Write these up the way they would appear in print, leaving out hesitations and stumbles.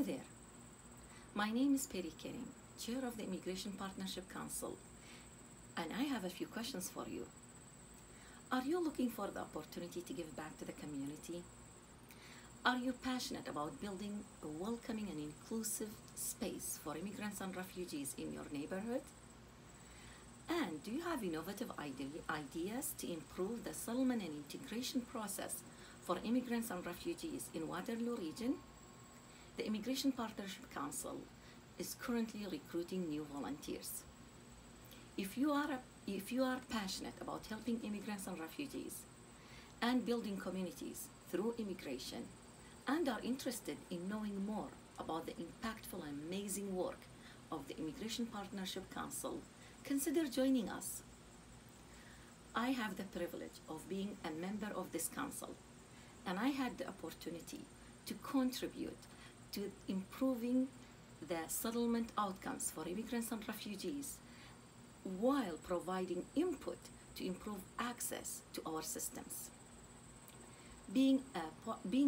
Hello there. My name is Peri Kerim, Chair of the Immigration Partnership Council, and I have a few questions for you. Are you looking for the opportunity to give back to the community? Are you passionate about building a welcoming and inclusive space for immigrants and refugees in your neighborhood? And do you have innovative ideas to improve the settlement and integration process for immigrants and refugees in Waterloo region? The Immigration Partnership Council is currently recruiting new volunteers. If you are passionate about helping immigrants and refugees and building communities through immigration and are interested in knowing more about the impactful and amazing work of the Immigration Partnership Council, consider joining us. I have the privilege of being a member of this council, and I had the opportunity to contribute to improving the settlement outcomes for immigrants and refugees while providing input to improve access to our systems. Being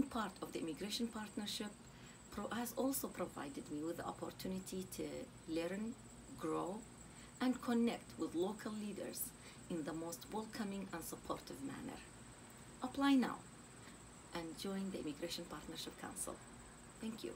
part of the Immigration Partnership has also provided me with the opportunity to learn, grow, and connect with local leaders in the most welcoming and supportive manner. Apply now and join the Immigration Partnership Council. Thank you.